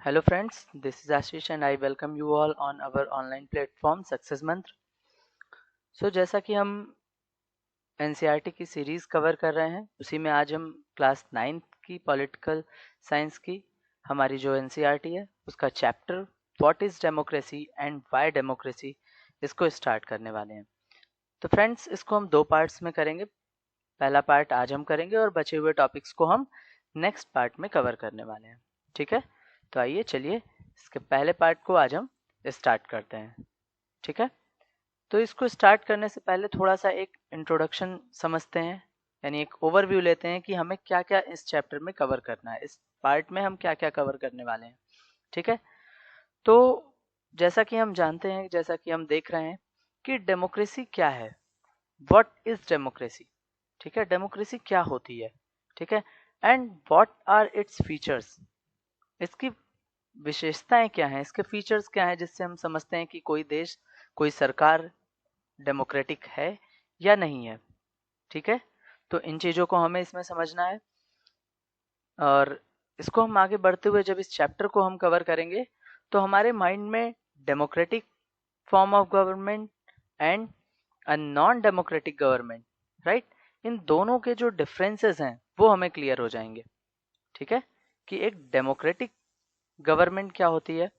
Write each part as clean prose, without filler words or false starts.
Hello friends, this is Ashish and I welcome you all on our online platform Success Mantra. जैसा कि हम NCERT की series cover कर रहे हैं, उसी में आज हम क्लास 9th की पॉलिटिकल साइंस की हमारी जो एनसीईआरटी है उसका chapter what is democracy and why democracy इसको स्टार्ट करने वाले हैं। तो फ्रेंड्स, इसको हम दो पार्ट्स में करेंगे। पहला पार्ट आज हम करेंगे और बचे हुए टॉपिक्स को हम नेक्स्ट पार्ट में कवर करने वाले हैं। ठीक है, तो आइए चलिए इसके पहले पार्ट को आज हम स्टार्ट करते हैं। ठीक है, तो इसको स्टार्ट करने से पहले थोड़ा सा एक इंट्रोडक्शन समझते हैं, यानी एक ओवरव्यू लेते हैं कि हमें क्या क्या इस चैप्टर में कवर करना है, इस पार्ट में हम क्या क्या कवर करने वाले हैं। ठीक है, तो जैसा कि हम जानते हैं, जैसा कि हम देख रहे हैं कि डेमोक्रेसी क्या है, व्हाट इज डेमोक्रेसी। ठीक है, डेमोक्रेसी क्या होती है, ठीक है, and what are its features, इसकी विशेषताएं क्या हैं, इसके फीचर्स क्या हैं, जिससे हम समझते हैं कि कोई देश, कोई सरकार डेमोक्रेटिक है या नहीं है। ठीक है, तो इन चीज़ों को हमें इसमें समझना है और इसको हम आगे बढ़ते हुए जब इस चैप्टर को हम कवर करेंगे तो हमारे माइंड में democratic form of government and a non democratic government, right, इन दोनों के जो डिफरेंसेस हैं वो हमें क्लियर हो जाएंगे। ठीक है, कि एक डेमोक्रेटिक गवर्नमेंट क्या होती है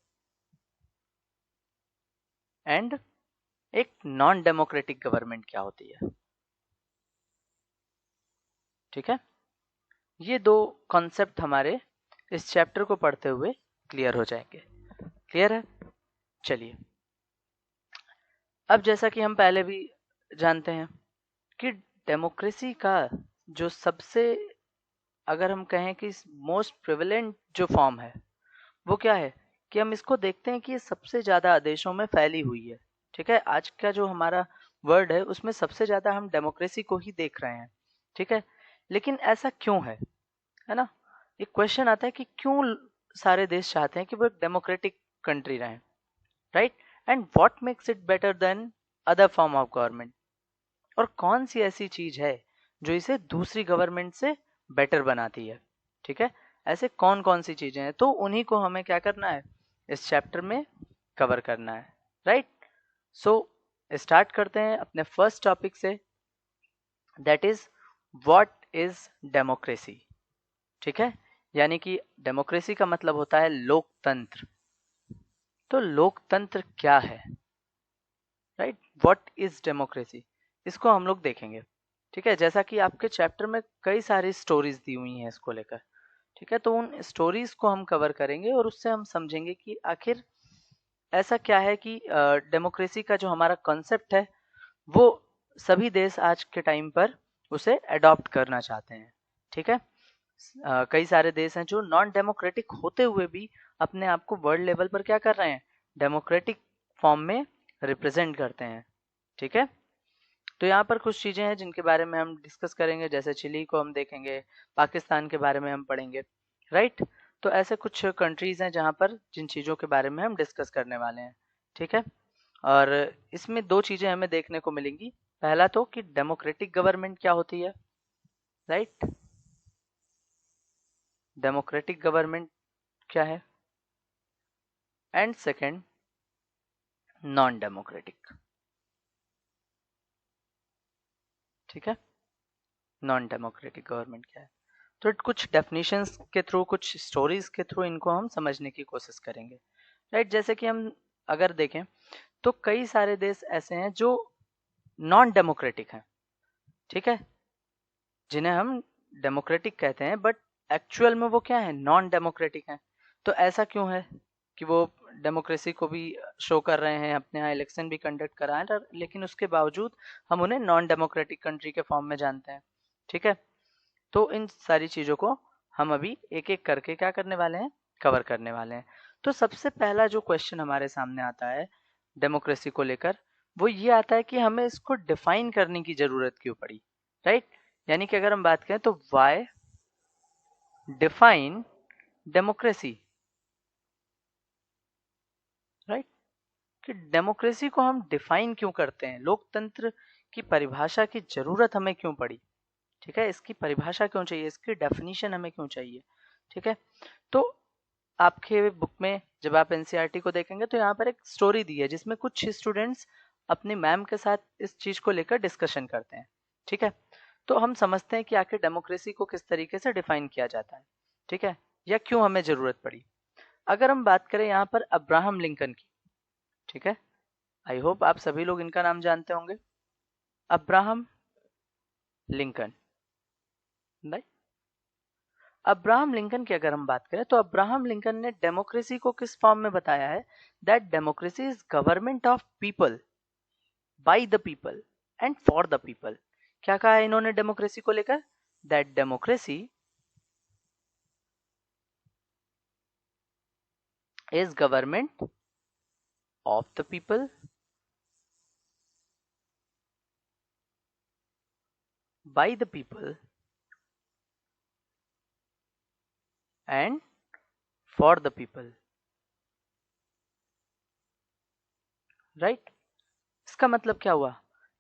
एंड एक नॉन डेमोक्रेटिक गवर्नमेंट क्या होती है। ठीक है, ये दो कॉन्सेप्ट हमारे इस चैप्टर को पढ़ते हुए क्लियर हो जाएंगे। क्लियर है? चलिए, अब जैसा कि हम पहले भी जानते हैं कि डेमोक्रेसी का जो सबसे, अगर हम कहें कि मोस्ट प्रिवेलेंट जो फॉर्म है वो क्या है, कि हम इसको देखते हैं कि ये सबसे ज़्यादा देशों में फैली हुई है। ठीक है, आज का जो हमारा वर्ल्ड है उसमें सबसे ज़्यादा हम डेमोक्रेसी को ही देख रहे हैं। ठीक है, लेकिन ऐसा क्यों है ना, एक क्वेश्चन आता है कि क्यों सारे देश चाहते हैं कि वो एक डेमोक्रेटिक कंट्री रहें, right, and what makes it better than other form of government, और कौन सी ऐसी चीज है जो इसे दूसरी गवर्नमेंट से बेटर बनाती है। ठीक है, ऐसे कौन कौन सी चीजें हैं, तो उन्हीं को हमें क्या करना है, इस चैप्टर में कवर करना है, राइट। सो स्टार्ट करते हैं अपने फर्स्ट टॉपिक से, that is what is democracy. ठीक है, यानी कि डेमोक्रेसी का मतलब होता है लोकतंत्र। तो लोकतंत्र क्या है, राइट, व्हाट इज डेमोक्रेसी, इसको हम लोग देखेंगे। ठीक है, जैसा कि आपके चैप्टर में कई सारी स्टोरीज दी हुई हैं इसको लेकर। ठीक है, तो उन स्टोरीज को हम कवर करेंगे और उससे हम समझेंगे कि आखिर ऐसा क्या है कि डेमोक्रेसी का जो हमारा कॉन्सेप्ट है वो सभी देश आज के टाइम पर उसे अडॉप्ट करना चाहते हैं। ठीक है, कई सारे देश हैं जो नॉन डेमोक्रेटिक होते हुए भी अपने आप को वर्ल्ड लेवल पर क्या कर रहे हैं, डेमोक्रेटिक फॉर्म में रिप्रेजेंट करते हैं। ठीक है, तो यहाँ पर कुछ चीज़ें हैं जिनके बारे में हम डिस्कस करेंगे, जैसे चिली को हम देखेंगे, पाकिस्तान के बारे में हम पढ़ेंगे, राइट। तो ऐसे कुछ कंट्रीज़ हैं जहाँ पर जिन चीज़ों के बारे में हम डिस्कस करने वाले हैं। ठीक है, और इसमें दो चीज़ें हमें देखने को मिलेंगी। पहला तो कि डेमोक्रेटिक गवर्नमेंट क्या होती है, राइट, डेमोक्रेटिक गवर्नमेंट क्या है, एंड सेकंड नॉन डेमोक्रेटिक। ठीक है, नॉन डेमोक्रेटिक गवर्नमेंट क्या है, तो कुछ डेफिनेशंस के थ्रू, कुछ स्टोरीज के थ्रू इनको हम समझने की कोशिश करेंगे, राइट। जैसे कि हम अगर देखें तो कई सारे देश ऐसे हैं जो नॉन डेमोक्रेटिक हैं। ठीक है, जिन्हें हम डेमोक्रेटिक कहते हैं बट एक्चुअल में वो क्या है, नॉन डेमोक्रेटिक हैं। तो ऐसा क्यों है कि वो डेमोक्रेसी को भी शो कर रहे हैं, अपने यहाँ इलेक्शन भी कंडक्ट करा है, लेकिन उसके बावजूद हम उन्हें नॉन डेमोक्रेटिक कंट्री के फॉर्म में जानते हैं। ठीक है, तो इन सारी चीज़ों को हम अभी एक एक करके क्या करने वाले हैं, कवर करने वाले हैं। तो सबसे पहला जो क्वेश्चन हमारे सामने आता है डेमोक्रेसी को लेकर, वो ये आता है कि हमें इसको डिफाइन करने की ज़रूरत क्यों पड़ी, राइट। यानी कि अगर हम बात करें तो वाई डिफाइन डेमोक्रेसी, राइट, कि डेमोक्रेसी को हम डिफाइन क्यों करते हैं, लोकतंत्र की परिभाषा की ज़रूरत हमें क्यों पड़ी। ठीक है, इसकी परिभाषा क्यों चाहिए, इसकी डेफिनेशन हमें क्यों चाहिए। ठीक है, तो आपके बुक में जब आप एनसीईआरटी को देखेंगे तो यहाँ पर एक स्टोरी दी है जिसमें कुछ स्टूडेंट्स अपनी मैम के साथ इस चीज को लेकर डिस्कशन करते हैं। ठीक है, तो हम समझते हैं कि आखिर डेमोक्रेसी को किस तरीके से डिफाइन किया जाता है, ठीक है, या क्यों हमें जरूरत पड़ी। अगर हम बात करें यहाँ पर अब्राहम लिंकन की, ठीक है, आई होप आप सभी लोग इनका नाम जानते होंगे, Abraham Lincoln. Right, Abraham Lincoln की अगर हम बात करें तो अब्राहम लिंकन ने डेमोक्रेसी को किस फॉर्म में बताया है, that democracy is government of people bye the people and for the people. क्या कहा है इन्होंने डेमोक्रेसी को लेकर, that democracy is government of the people bye the people and for the people. Right, इसका मतलब क्या हुआ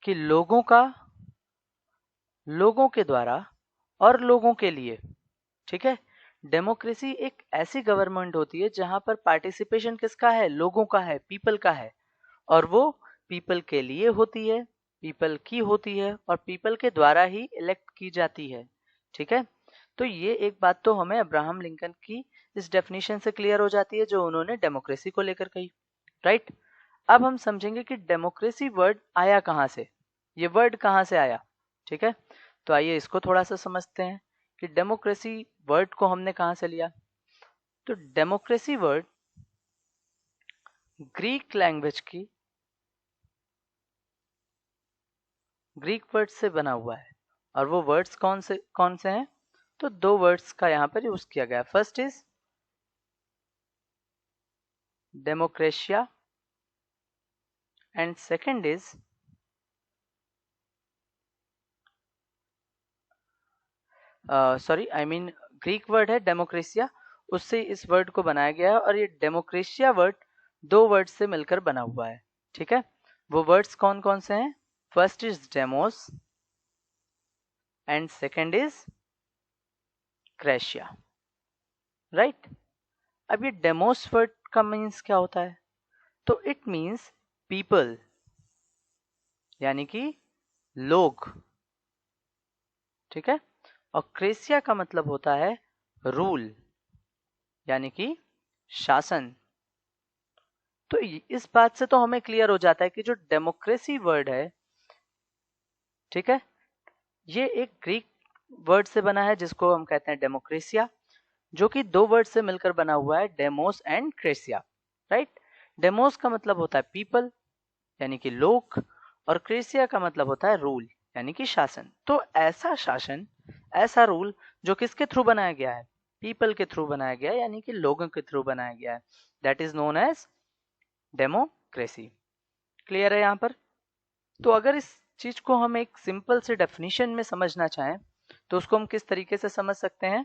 कि लोगों का, लोगों के द्वारा और लोगों के लिए। ठीक है, डेमोक्रेसी एक ऐसी गवर्नमेंट होती है जहां पर पार्टिसिपेशन किसका है, लोगों का है, पीपल का है, और वो पीपल के लिए होती है, पीपल की होती है, और पीपल के द्वारा ही इलेक्ट की जाती है। ठीक है, तो ये एक बात तो हमें अब्राहम लिंकन की इस डेफिनेशन से क्लियर हो जाती है जो उन्होंने डेमोक्रेसी को लेकर कही। राइट, अब हम समझेंगे कि डेमोक्रेसी वर्ड आया कहाँ से, ये वर्ड कहाँ से आया। ठीक है, तो आइए इसको थोड़ा सा समझते हैं कि डेमोक्रेसी वर्ड को हमने कहाँ से लिया। तो डेमोक्रेसी वर्ड ग्रीक लैंग्वेज की, ग्रीक वर्ड से बना हुआ है, और वो वर्ड्स कौन से हैं, तो दो वर्ड्स का यहाँ पर यूज किया गया। First is demokratia and second is sorry I mean Greek word है डेमोक्रेशिया, उससे इस वर्ड को बनाया गया है, और ये डेमोक्रेशिया वर्ड दो वर्ड से मिलकर बना हुआ है। ठीक है, वो वर्ड्स कौन कौन से हैं, first is demos and second is क्रेशिया। Right, अब ये डेमोस वर्ड का मीन्स क्या होता है, तो इट मीन्स पीपल, यानी कि लोग। ठीक है, और क्रेसिया का मतलब होता है रूल, यानी कि शासन। तो इस बात से तो हमें क्लियर हो जाता है कि जो डेमोक्रेसी वर्ड है, ठीक है, ये एक ग्रीक वर्ड से बना है जिसको हम कहते हैं डेमोक्रेसिया, जो कि दो वर्ड से मिलकर बना हुआ है, डेमोस एंड क्रेसिया। राइट, डेमोस का मतलब होता है पीपल, यानी कि लोग, और क्रेसिया का मतलब होता है रूल, यानी कि शासन। तो ऐसा शासन, ऐसा रूल जो किसके थ्रू बनाया गया है, पीपल के थ्रू बनाया गया है, यानी कि लोगों के थ्रू बनाया गया है, that is known as democracy. Clear है यहाँ पर। तो अगर इस चीज को हम एक सिंपल से डेफिनेशन में समझना चाहें तो उसको हम किस तरीके से समझ सकते हैं,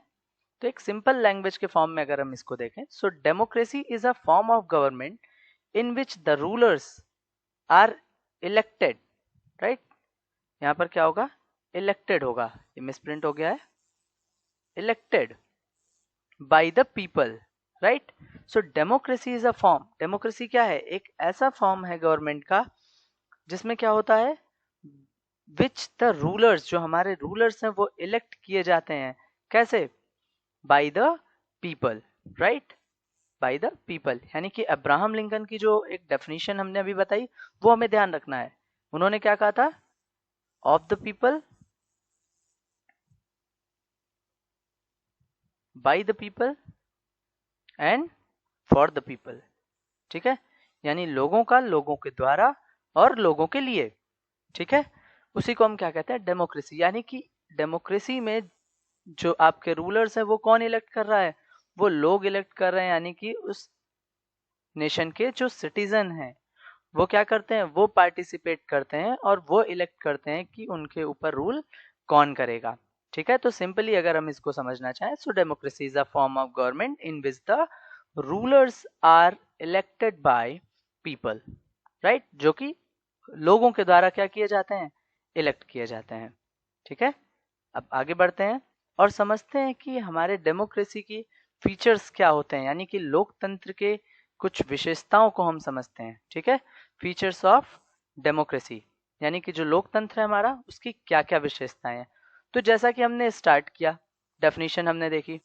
तो एक सिंपल लैंग्वेज के फॉर्म में अगर हम इसको देखें, so democracy is a form of government in which the rulers are elected. Right, यहाँ पर क्या होगा, इलेक्टेड होगा, ये मिसप्रिंट हो गया है, elected by the people. Right, so democracy is a form, democracy क्या है, एक ऐसा फॉर्म है गवर्नमेंट का जिसमें क्या होता है, विच द रूलर्स, जो हमारे रूलर्स हैं वो इलेक्ट किए जाते हैं, कैसे, bye the people. Right, bye the people, यानी कि अब्राहम लिंकन की जो एक डेफिनेशन हमने अभी बताई वो हमें ध्यान रखना है। उन्होंने क्या कहा था, of the people, bye the people and for the people. ठीक है, यानी लोगों का, लोगों के द्वारा और लोगों के लिए। ठीक है, उसी को हम क्या कहते हैं, डेमोक्रेसी। यानी कि डेमोक्रेसी में जो आपके रूलर्स है वो कौन इलेक्ट कर रहा है, वो लोग इलेक्ट कर रहे हैं, यानी कि उस नेशन के जो सिटीजन हैं वो क्या करते हैं, वो पार्टिसिपेट करते हैं और वो इलेक्ट करते हैं कि उनके ऊपर रूल कौन करेगा। ठीक है, तो सिंपली अगर हम इसको समझना चाहें, so democracy is a form of government in which the rulers are elected by people. Right, जो कि लोगों के द्वारा क्या किए जाते हैं, इलेक्ट किए जाते हैं। ठीक है, अब आगे बढ़ते हैं और समझते हैं कि हमारे डेमोक्रेसी की फीचर्स क्या होते हैं, यानी कि लोकतंत्र के कुछ विशेषताओं को हम समझते हैं। ठीक है, फीचर्स ऑफ डेमोक्रेसी, यानी कि जो लोकतंत्र है हमारा उसकी क्या क्या विशेषताएं हैं। तो जैसा कि हमने स्टार्ट किया, डेफिनेशन हमने देखी,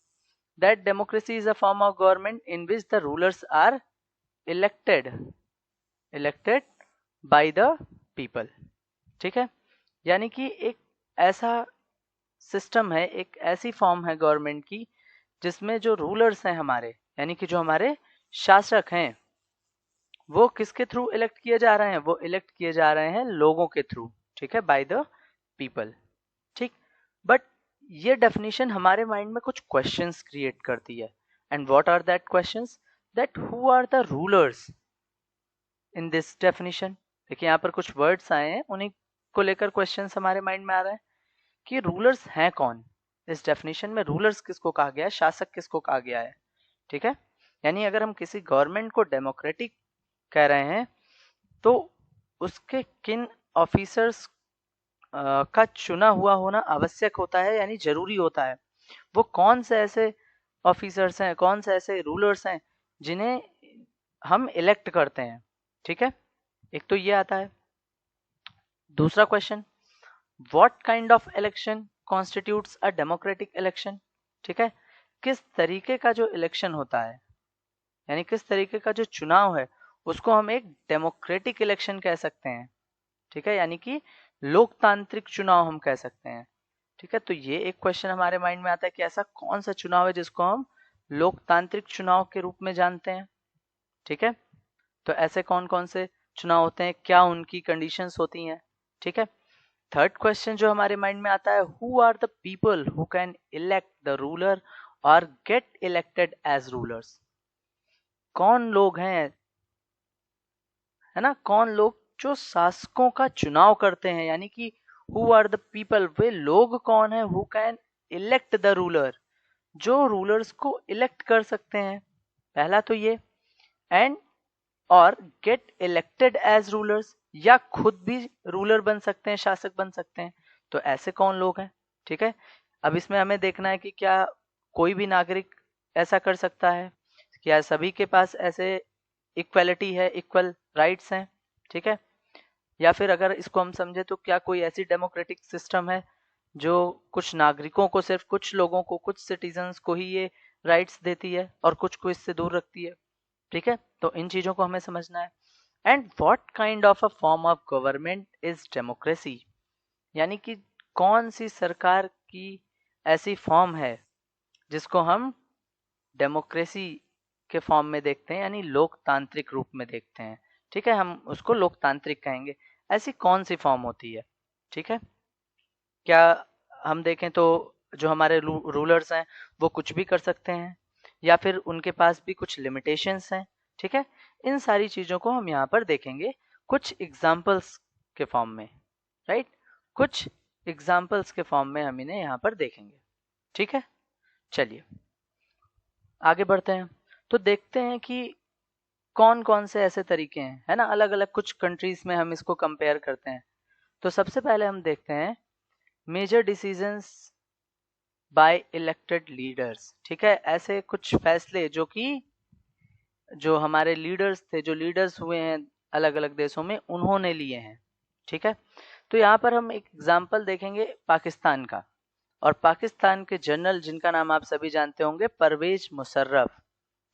that democracy is a form of government in which the rulers are elected by the people. ठीक है, यानी कि एक ऐसा सिस्टम है, एक ऐसी फॉर्म है गवर्नमेंट की जिसमें जो रूलर्स हैं हमारे, यानी कि जो हमारे शासक हैं, वो किसके थ्रू इलेक्ट किए जा रहे हैं, वो इलेक्ट किए जा रहे हैं लोगों के थ्रू। ठीक है, बाय द पीपल। ठीक, बट ये डेफिनेशन हमारे माइंड में कुछ क्वेश्चंस क्रिएट करती है। And what are that questions, that who are the rulers in this definition. देखिए यहाँ पर कुछ वर्ड्स आए हैं, उन्हीं को लेकर क्वेश्चंस हमारे माइंड में आ रहे हैं कि रूलर्स हैं कौन। इस डेफिनेशन में रूलर्स किसको कहा गया है, शासक किसको कहा गया है। ठीक है, यानी अगर हम किसी गवर्नमेंट को डेमोक्रेटिक कह रहे हैं तो उसके किन ऑफिसर्स का चुना हुआ होना आवश्यक होता है, यानी जरूरी होता है। वो कौन से ऐसे ऑफिसर्स हैं, कौन से ऐसे रूलर्स हैं जिन्हें हम इलेक्ट करते हैं। ठीक है, एक तो ये आता है। दूसरा question, what kind of election constitutes a democratic election. ठीक है, किस तरीके का जो इलेक्शन होता है, यानी किस तरीके का जो चुनाव है उसको हम एक डेमोक्रेटिक इलेक्शन कह सकते हैं। ठीक है, यानी कि लोकतांत्रिक चुनाव हम कह सकते हैं। ठीक है, तो ये एक क्वेश्चन हमारे माइंड में आता है कि ऐसा कौन सा चुनाव है जिसको हम लोकतांत्रिक चुनाव के रूप में जानते हैं। ठीक है, तो ऐसे कौन कौन से चुनाव होते हैं, क्या उनकी कंडीशंस होती हैं। ठीक है, थर्ड क्वेश्चन जो हमारे माइंड में आता है, who are the people who can elect the ruler और गेट इलेक्टेड एज रूलर्स। कौन लोग हैं, है ना, कौन लोग जो शासकों का चुनाव करते हैं, यानी कि हु आर द पीपल, वे लोग कौन है, who can elect the ruler, जो रूलर्स को इलेक्ट कर सकते हैं। पहला तो ये, एंड और गेट इलेक्टेड एज रूलर्स, या खुद भी रूलर बन सकते हैं, शासक बन सकते हैं। तो ऐसे कौन लोग हैं। ठीक है, अब इसमें हमें देखना है कि क्या कोई भी नागरिक ऐसा कर सकता है, क्या सभी के पास ऐसे इक्वलिटी है, इक्वल राइट्स हैं। ठीक है, या फिर अगर इसको हम समझे तो क्या कोई ऐसी डेमोक्रेटिक सिस्टम है जो कुछ नागरिकों को, सिर्फ कुछ लोगों को, कुछ सिटीजन्स को ही ये राइट्स देती है और कुछ को इससे दूर रखती है। ठीक है, तो इन चीजों को हमें समझना है। And what kind of a form of government is democracy, यानी कि कौन सी सरकार की ऐसी फॉर्म है जिसको हम डेमोक्रेसी के फॉर्म में देखते हैं, यानी लोकतांत्रिक रूप में देखते हैं। ठीक है, हम उसको लोकतांत्रिक कहेंगे। ऐसी कौन सी फॉर्म होती है। ठीक है, क्या हम देखें तो जो हमारे रूलर्स हैं वो कुछ भी कर सकते हैं, या फिर उनके पास भी कुछ लिमिटेशंस हैं। ठीक है, इन सारी चीज़ों को हम यहाँ पर देखेंगे कुछ एग्जाम्पल्स के फॉर्म में। राइट, कुछ एग्जाम्पल्स के फॉर्म में हम इन्हें यहाँ पर देखेंगे। ठीक है, चलिए आगे बढ़ते हैं। तो देखते हैं कि कौन कौन से ऐसे तरीके हैं, है ना, अलग अलग कुछ कंट्रीज में हम इसको कंपेयर करते हैं। तो सबसे पहले हम देखते हैं major decisions by elected leaders. ठीक है, ऐसे कुछ फैसले जो कि जो हमारे लीडर्स थे, जो लीडर्स हुए हैं अलग अलग देशों में, उन्होंने लिए हैं। ठीक है, तो यहाँ पर हम एक एग्जाम्पल देखेंगे पाकिस्तान का, और पाकिस्तान के जनरल जिनका नाम आप सभी जानते होंगे, परवेज मुशर्रफ।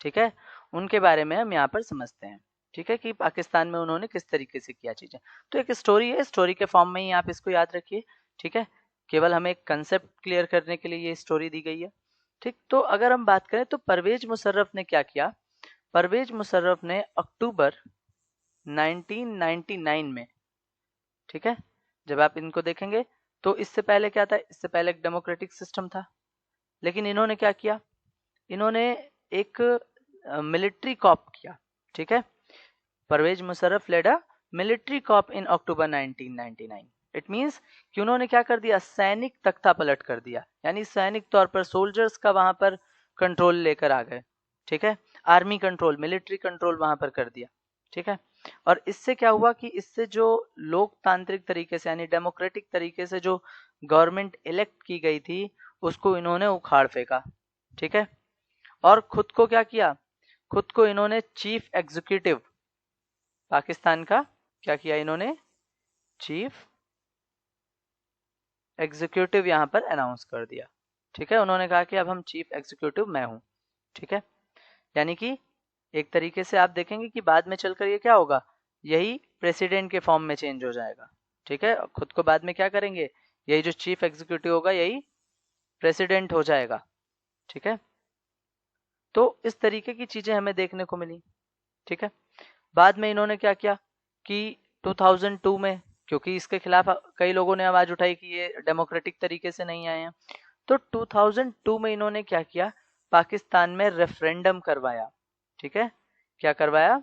ठीक है, उनके बारे में हम यहाँ पर समझते हैं। ठीक है, कि पाकिस्तान में उन्होंने किस तरीके से किया चीजें। तो एक स्टोरी है, स्टोरी के फॉर्म में ही आप इसको याद रखिए। ठीक है, केवल हमें एक कंसेप्ट क्लियर करने के लिए ये स्टोरी दी गई है। ठीक, तो अगर हम बात करें तो परवेज मुशर्रफ ने क्या किया। परवेज मुशर्रफ ने अक्टूबर 1999 में, ठीक है, जब आप इनको देखेंगे तो इससे पहले क्या था, इससे पहले एक डेमोक्रेटिक सिस्टम था, लेकिन इन्होंने क्या किया, इन्होंने एक मिलिट्री कॉप किया। ठीक है, Pervez Musharraf led a military coup in October 1999। It means कि उन्होंने क्या कर दिया, सैनिक तख्ता पलट कर दिया, यानी सैनिक तौर पर सोल्जर्स का वहां पर कंट्रोल लेकर आ गए। ठीक है, आर्मी कंट्रोल, मिलिट्री कंट्रोल वहां पर कर दिया। ठीक है, और इससे क्या हुआ कि इससे जो लोकतांत्रिक तरीके से, यानी डेमोक्रेटिक तरीके से जो गवर्नमेंट इलेक्ट की गई थी, उसको इन्होंने उखाड़ फेंका। ठीक है, और खुद को क्या किया, खुद को इन्होंने चीफ एग्जीक्यूटिव पाकिस्तान का क्या किया, इन्होंने चीफ एग्जीक्यूटिव यहाँ पर अनाउंस कर दिया। ठीक है, उन्होंने कहा कि अब हम चीफ एग्जीक्यूटिव मैं हूँ। ठीक है, यानी कि एक तरीके से आप देखेंगे कि बाद में चलकर ये क्या होगा, यही प्रेसिडेंट के फॉर्म में चेंज हो जाएगा। ठीक है, खुद को बाद में क्या करेंगे, यही जो चीफ एग्जीक्यूटिव होगा यही प्रेसिडेंट हो जाएगा। ठीक है, तो इस तरीके की चीजें हमें देखने को मिली। ठीक है, बाद में इन्होंने क्या किया कि 2002 में, क्योंकि इसके खिलाफ कई लोगों ने आवाज उठाई कि ये डेमोक्रेटिक तरीके से नहीं आए हैं, तो 2002 में इन्होंने क्या किया, पाकिस्तान में रेफरेंडम करवाया। ठीक है, क्या करवाया,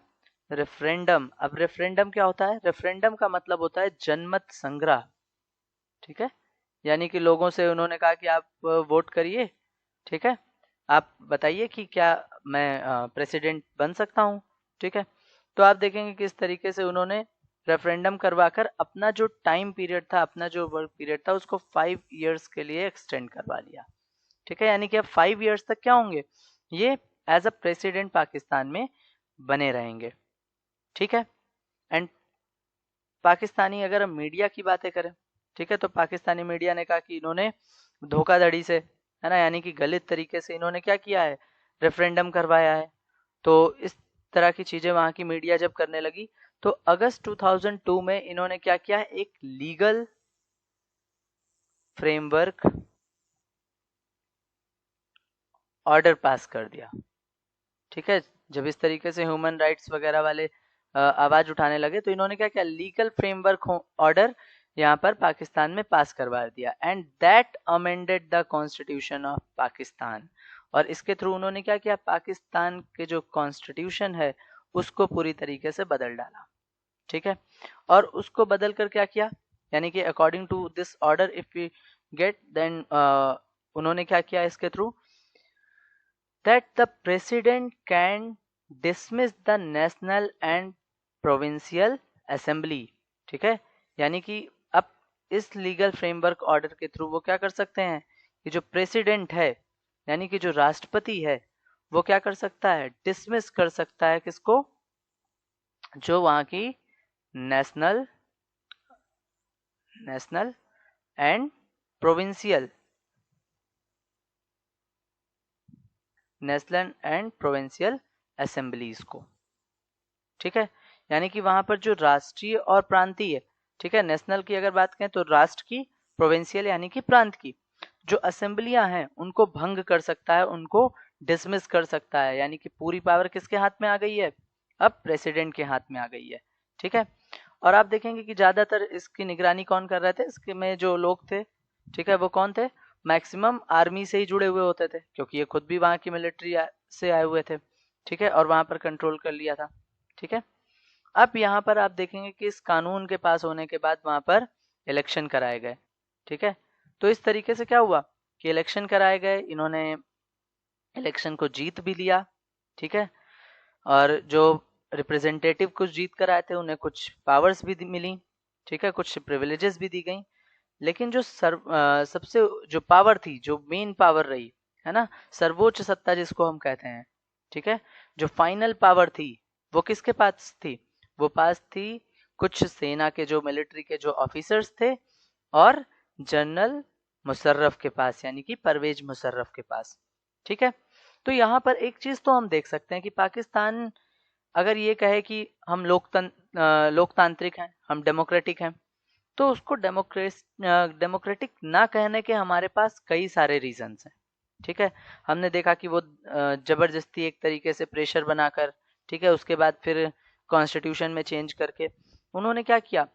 रेफरेंडम। अब रेफरेंडम क्या होता है, रेफरेंडम का मतलब होता है जनमत संग्रह। ठीक है, यानी कि लोगों से उन्होंने कहा कि आप वोट करिए। ठीक है, आप बताइए कि क्या मैं प्रेसिडेंट बन सकता हूँ। ठीक है, तो आप देखेंगे किस तरीके से उन्होंने रेफरेंडम करवाकर अपना जो टाइम पीरियड था, अपना जो वर्क पीरियड था, उसको 5 इयर्स के लिए एक्सटेंड करवा लिया। ठीक है, यानी कि अब 5 इयर्स तक क्या होंगे, ये एज अ प्रेसिडेंट पाकिस्तान में बने रहेंगे। ठीक है, एंड पाकिस्तानी अगर हम मीडिया की बातें करें, ठीक है, तो पाकिस्तानी मीडिया ने कहा कि इन्होंने धोखाधड़ी से, है ना, यानी कि गलत तरीके से इन्होंने क्या किया है, रेफरेंडम करवाया है। तो इस तरह की चीजें वहां की मीडिया जब करने लगी, तो अगस्त 2002 में इन्होंने क्या किया, एक लीगल फ्रेमवर्क ऑर्डर पास कर दिया। ठीक है, जब इस तरीके से ह्यूमन राइट्स वगैरह वाले आवाज उठाने लगे, तो इन्होंने क्या किया, लीगल फ्रेमवर्क ऑर्डर यहाँ पर पाकिस्तान में पास करवा दिया, and that amended the constitution of Pakistan. और इसके थ्रू उन्होंने क्या किया, पाकिस्तान के जो कॉन्स्टिट्यूशन है उसको पूरी तरीके से बदल डाला। ठीक है, और उसको बदल कर क्या किया, यानी कि according to this order if we get then, उन्होंने क्या किया इसके through, that the president can dismiss the national and provincial assembly। ठीक है, यानी कि अब इस लीगल फ्रेमवर्क ऑर्डर के थ्रू वो क्या कर सकते हैं कि जो प्रेसिडेंट है, यानी कि जो राष्ट्रपति है, वो क्या कर सकता है, डिसमिस कर सकता है किसको, जो वहां की national national and provincial national and provincial assemblies को। ठीक है, यानी कि वहां पर जो राष्ट्रीय और प्रांतीय, ठीक है, नेशनल की अगर बात करें तो राष्ट्र की, प्रोविंशियल यानी कि प्रांत की जो असेंबलियां हैं उनको भंग कर सकता है, उनको डिसमिस कर सकता है, यानी कि पूरी पावर किसके हाथ में आ गई है, अब प्रेसिडेंट के हाथ में आ गई है। ठीक है, और आप देखेंगे कि ज्यादातर इसकी निगरानी कौन कर रहे थे, इसके में जो लोग थे, ठीक है, वो कौन थे, मैक्सिमम आर्मी से ही जुड़े हुए होते थे, क्योंकि ये खुद भी वहां की मिलिट्री से आए हुए थे। ठीक है, और वहां पर कंट्रोल कर लिया था। ठीक है, अब यहाँ पर आप देखेंगे कि इस कानून के पास होने के बाद वहां पर इलेक्शन कराए गए। ठीक है, तो इस तरीके से क्या हुआ कि इलेक्शन कराए गए, इन्होंने इलेक्शन को जीत भी लिया। ठीक है, और जो रिप्रेजेंटेटिव कुछ जीत कर आए थे उन्हें कुछ पावर्स भी मिली। ठीक है, कुछ प्रिविलेजेस भी दी गई, लेकिन जो सबसे जो पावर थी, जो मेन पावर रही, है ना, सर्वोच्च सत्ता जिसको हम कहते हैं, ठीक है, जो फाइनल पावर थी वो किसके पास थी, वो पास थी कुछ सेना के जो मिलिट्री के जो ऑफिसर्स थे और जनरल मुशर्रफ के पास, यानी कि परवेज मुशर्रफ के पास। ठीक है, तो यहाँ पर एक चीज तो हम देख सकते हैं कि पाकिस्तान अगर ये कहे कि हम लोकतांत्रिक हैं, हम डेमोक्रेटिक हैं, तो उसको डेमोक्रेटिक ना कहने के हमारे पास कई सारे रीजंस हैं। ठीक है, हमने देखा कि वो जबरदस्ती एक तरीके से प्रेशर बनाकर, ठीक है, उसके बाद फिर कॉन्स्टिट्यूशन में चेंज करके उन्होंने क्या किया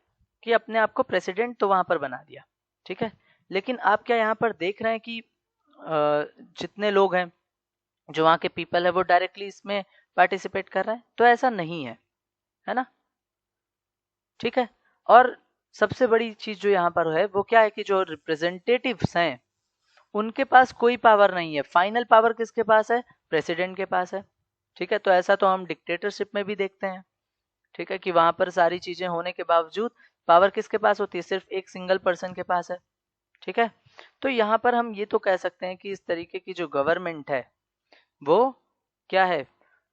कि अपने आप को प्रेसिडेंट तो वहां पर बना दिया। ठीक है, लेकिन आप क्या यहाँ पर देख रहे हैं कि जितने लोग हैं, जो वहाँ के पीपल है, वो डायरेक्टली इसमें पार्टिसिपेट कर रहे हैं, तो ऐसा नहीं है, है ना। ठीक है, और सबसे बड़ी चीज जो यहाँ पर है वो क्या है कि जो रिप्रेजेंटेटिव्स हैं उनके पास कोई पावर नहीं है, फाइनल पावर किसके पास है, प्रेसिडेंट के पास है। ठीक है, तो ऐसा तो हम डिक्टेटरशिप में भी देखते हैं। ठीक है, कि वहां पर सारी चीजें होने के बावजूद पावर किसके पास होती है, सिर्फ एक सिंगल पर्सन के पास है। ठीक है, तो यहाँ पर हम ये तो कह सकते हैं कि इस तरीके की जो गवर्नमेंट है वो क्या है,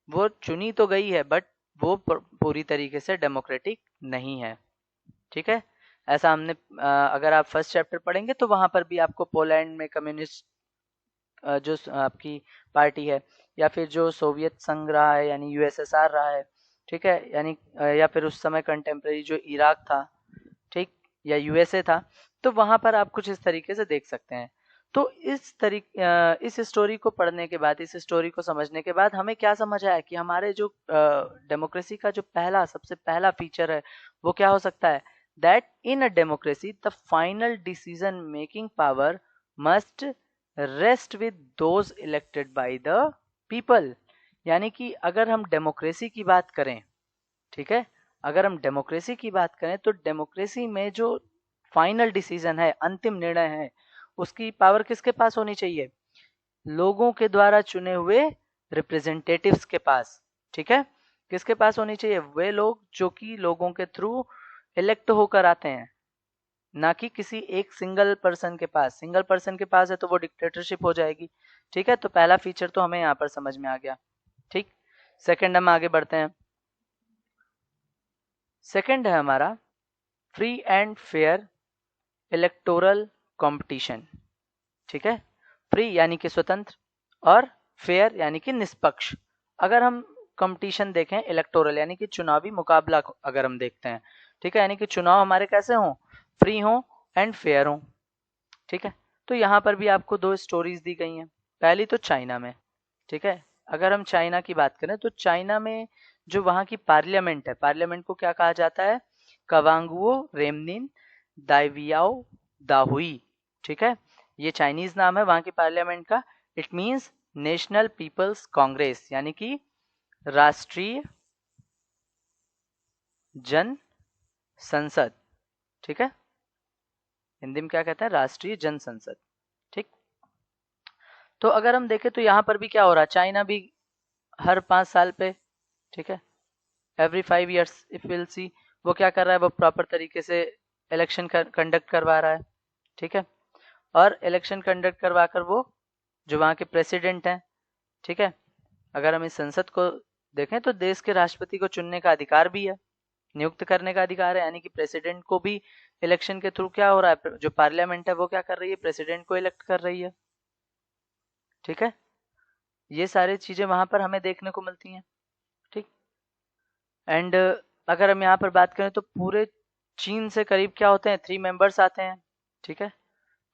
वो चुनी तो गई है बट वो पूरी तरीके से डेमोक्रेटिक नहीं है। ठीक है, ऐसा हमने अगर आप फर्स्ट चैप्टर पढ़ेंगे तो वहां पर भी आपको पोलैंड में कम्युनिस्ट जो आपकी पार्टी है, या फिर जो सोवियत संघ रहा है यानी यूएसएसआर रहा है, ठीक है, यानी या फिर उस समय कंटेम्प्रेरी जो इराक था, ठीक, या यूएसए था, तो वहां पर आप कुछ इस तरीके से देख सकते हैं। तो इस स्टोरी को पढ़ने के बाद, इस स्टोरी को समझने के बाद हमें क्या समझ आया कि हमारे जो डेमोक्रेसी का जो सबसे पहला फीचर है वो क्या हो सकता है, that in a democracy the final decision making power must rest with those elected by the people. यानी कि अगर हम डेमोक्रेसी की बात करें, ठीक है, अगर हम डेमोक्रेसी की बात करें तो डेमोक्रेसी में जो फाइनल डिसीजन है, अंतिम निर्णय है, उसकी पावर किसके पास होनी चाहिए, लोगों के द्वारा चुने हुए रिप्रेजेंटेटिव्स के पास। ठीक है, किसके पास होनी चाहिए, वे लोग जो कि लोगों के थ्रू इलेक्ट होकर आते हैं, ना कि किसी एक सिंगल पर्सन के पास। सिंगल पर्सन के पास है तो वो डिक्टेटरशिप हो जाएगी। ठीक है, तो पहला फीचर तो हमें यहाँ पर समझ में आ गया। ठीक, सेकंड हम आगे बढ़ते हैं। सेकंड है हमारा free and fair electoral competition. ठीक है, फ्री यानी कि स्वतंत्र और फेयर यानी कि निष्पक्ष। अगर हम कंपटीशन देखें, इलेक्टोरल यानी कि चुनावी मुकाबला अगर हम देखते हैं, ठीक है, यानी कि चुनाव हमारे कैसे हों, फ्री हों एंड फेयर हों। ठीक है, तो यहाँ पर भी आपको दो स्टोरीज दी गई हैं। पहली तो चाइना में, ठीक है, अगर हम चाइना की बात करें तो चाइना में जो वहाँ की पार्लियामेंट है, पार्लियामेंट को क्या कहा जाता है, कवांगुओ रेमनिन दाइवियाओ दाहुई। ठीक है, ये चाइनीज नाम है वहाँ की पार्लियामेंट का। It means national people's congress, यानी कि राष्ट्रीय जन संसद। ठीक है, हिंदी में क्या कहते हैं, राष्ट्रीय जन संसद। ठीक, तो अगर हम देखें तो यहाँ पर भी क्या हो रहा है, चाइना भी हर 5 साल पे, ठीक है, every 5 years if will see, वो क्या कर रहा है, वो प्रॉपर तरीके से इलेक्शन कंडक्ट करवा रहा है। ठीक है, और इलेक्शन कंडक्ट करवा कर वो जो वहाँ के प्रेसिडेंट हैं, ठीक है, अगर हम इस संसद को देखें तो देश के राष्ट्रपति को चुनने का अधिकार भी है, नियुक्त करने का अधिकार है, यानी कि प्रेसिडेंट को भी इलेक्शन के थ्रू क्या हो रहा है, जो पार्लियामेंट है वो क्या कर रही है, प्रेसिडेंट को इलेक्ट कर रही है। ठीक है, ये सारी चीजें वहां पर हमें देखने को मिलती हैं। ठीक, एंड अगर हम यहाँ पर बात करें तो पूरे चीन से करीब क्या होते हैं, 3 मेंबर्स आते हैं। ठीक है,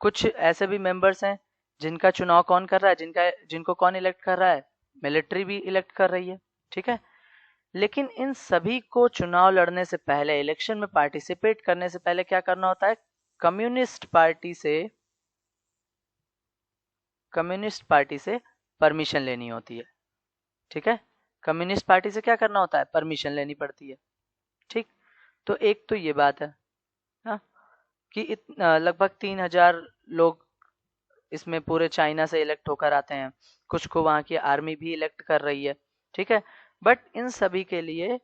कुछ ऐसे भी मेंबर्स हैं जिनका चुनाव कौन कर रहा है, जिनको कौन इलेक्ट कर रहा है, मिलिट्री भी इलेक्ट कर रही है। ठीक है, लेकिन इन सभी को चुनाव लड़ने से पहले, इलेक्शन में पार्टिसिपेट करने से पहले क्या करना होता है, कम्युनिस्ट पार्टी से परमिशन लेनी होती है। ठीक है, कम्युनिस्ट पार्टी से क्या करना होता है, परमिशन लेनी पड़ती है। ठीक, तो एक तो ये बात है, हाँ, कि लगभग 3,000 लोग इसमें पूरे चाइना से इलेक्ट होकर आते हैं, कुछ को वहाँ की आर्मी भी इलेक्ट कर रही है। ठीक है, बट इन सभी के लिए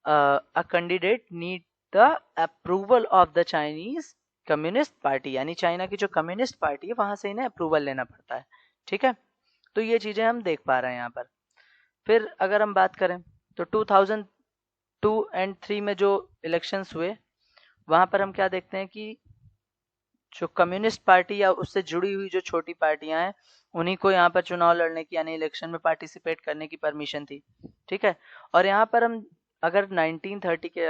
a candidate need the approval of the Chinese communist party, यानी चाइना की जो कम्युनिस्ट पार्टी है वहां से इन्हें अप्रूवल लेना पड़ता है। ठीक है, तो ये चीजें हम देख पा रहे हैं यहाँ पर। फिर अगर हम बात करें तो 2002 एंड 3 में जो इलेक्शंस हुए, वहां पर हम क्या देखते हैं कि जो कम्युनिस्ट पार्टी या उससे जुड़ी हुई जो छोटी पार्टियां हैं, उन्हीं को यहाँ पर चुनाव लड़ने की यानी इलेक्शन में पार्टिसिपेट करने की परमिशन थी। ठीक है, और यहाँ पर हम अगर 1930 के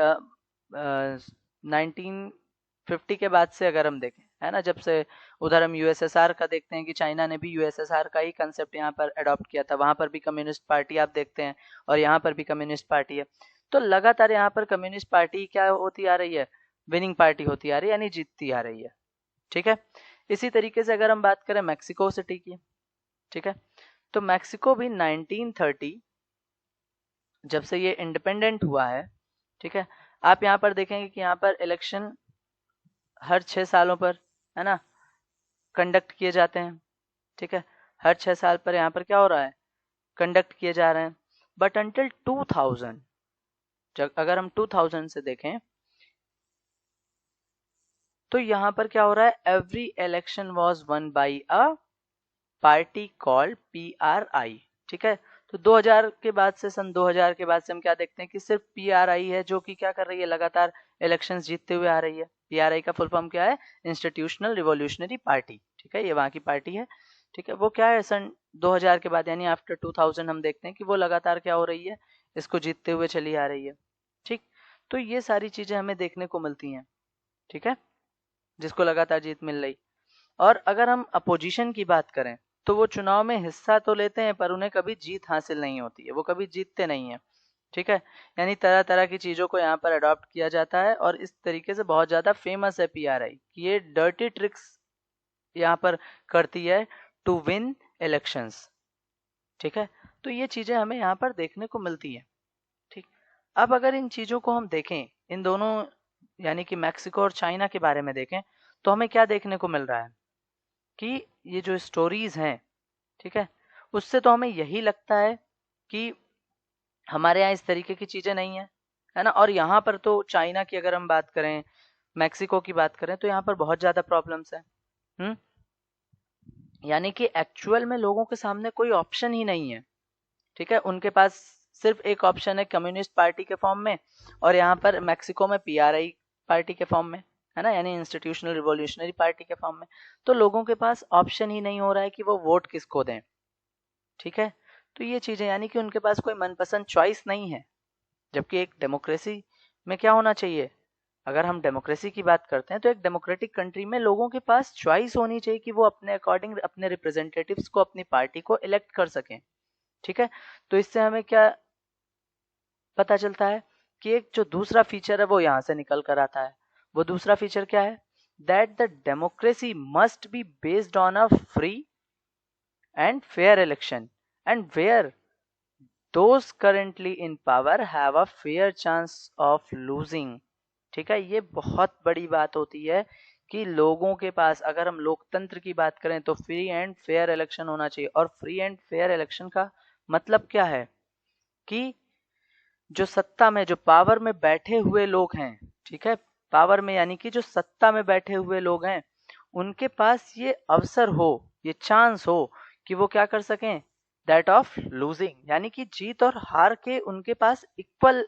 1950 के बाद से अगर हम देखें, है ना, जब से उधर हम यूएसएसआर का देखते हैं कि चाइना ने भी यूएसएसआर का ही कंसेप्ट यहाँ पर अडॉप्ट किया था, वहां पर भी कम्युनिस्ट पार्टी आप देखते हैं और यहाँ पर भी कम्युनिस्ट पार्टी है। तो लगातार यहाँ पर कम्युनिस्ट पार्टी क्या होती आ रही है, विनिंग पार्टी होती आ रही है, यानी जीतती आ रही है। ठीक है, इसी तरीके से अगर हम बात करें मैक्सिको सिटी की, ठीक है, तो मैक्सिको भी 1930 जब से ये इंडिपेंडेंट हुआ है, ठीक है, आप यहाँ पर देखेंगे कि यहाँ पर इलेक्शन हर 6 सालों पर, है ना, कंडक्ट किए जाते हैं। ठीक है, हर 6 साल पर यहाँ पर क्या हो रहा है, कंडक्ट किए जा रहे हैं। बट अंटिल 2000, जब अगर हम 2000 से देखें तो यहाँ पर क्या हो रहा है, every election was one by a party called PRI। ठीक है। तो 2000 के बाद से, सन 2000 के बाद से हम क्या देखते हैं कि सिर्फ पीआरआई है जो कि क्या कर रही है, लगातार इलेक्शंस जीतते हुए आ रही है। पीआरआई का फुल फॉर्म क्या है, इंस्टीट्यूशनल रिवॉल्यूशनरी पार्टी, ठीक है, ये वहाँ की पार्टी है, ठीक है। वो क्या है, सन 2000 के बाद यानी आफ्टर 2000 हम देखते हैं कि वो लगातार क्या हो रही है, इसको जीतते हुए चली आ रही है, ठीक। तो ये सारी चीजें हमें देखने को मिलती हैं, ठीक है, जिसको लगातार जीत मिल रही। और अगर हम अपोजिशन की बात करें तो वो चुनाव में हिस्सा तो लेते हैं पर उन्हें कभी जीत हासिल नहीं होती है, वो कभी जीतते नहीं है, ठीक है। यानी तरह तरह की चीजों को यहाँ पर अडॉप्ट किया जाता है और इस तरीके से बहुत ज्यादा फेमस है पीआरआई कि ये डर्टी ट्रिक्स यहाँ पर करती है टू विन इलेक्शंस, ठीक है। तो ये चीजें हमें यहाँ पर देखने को मिलती है, ठीक। अब अगर इन चीजों को हम देखें, इन दोनों यानी कि मैक्सिको और चाइना के बारे में देखें, तो हमें क्या देखने को मिल रहा है कि ये जो स्टोरीज हैं, ठीक है, उससे तो हमें यही लगता है कि हमारे यहाँ इस तरीके की चीजें नहीं है ना। और यहाँ पर तो चाइना की अगर हम बात करें, मैक्सिको की बात करें, तो यहाँ पर बहुत ज्यादा प्रॉब्लम्स है। यानी कि एक्चुअल में लोगों के सामने कोई ऑप्शन ही नहीं है, ठीक है। उनके पास सिर्फ एक ऑप्शन है कम्युनिस्ट पार्टी के फॉर्म में, और यहाँ पर मैक्सिको में पीआरआई पार्टी के फॉर्म में, है ना, यानी इंस्टीट्यूशनल रिवॉल्यूशनरी पार्टी के फॉर्म में। तो लोगों के पास ऑप्शन ही नहीं हो रहा है कि वो वोट किसको दें, ठीक है। तो ये चीजें यानी कि उनके पास कोई मनपसंद चॉइस नहीं है, जबकि एक डेमोक्रेसी में क्या होना चाहिए, अगर हम डेमोक्रेसी की बात करते हैं तो एक डेमोक्रेटिक कंट्री में लोगों के पास चॉइस होनी चाहिए कि वो अपने अकॉर्डिंग अपने रिप्रेजेंटेटिव्स को, अपनी पार्टी को इलेक्ट कर सकें, ठीक है। तो इससे हमें क्या पता चलता है कि एक जो दूसरा फीचर है वो यहाँ से निकल कर आता है। वो दूसरा फीचर क्या है, that the democracy must be based on a free and fair election and where those currently in power have a fair chance of losing, ठीक है। ये बहुत बड़ी बात होती है कि लोगों के पास, अगर हम लोकतंत्र की बात करें तो फ्री एंड फेयर इलेक्शन होना चाहिए। और फ्री एंड फेयर इलेक्शन का मतलब क्या है कि जो सत्ता में, जो पावर में बैठे हुए लोग हैं, ठीक है, पावर में यानी कि जो सत्ता में बैठे हुए लोग हैं, उनके पास ये अवसर हो, ये चांस हो कि वो क्या कर सकें, दैट ऑफ लूजिंग, यानी कि जीत और हार के उनके पास इक्वल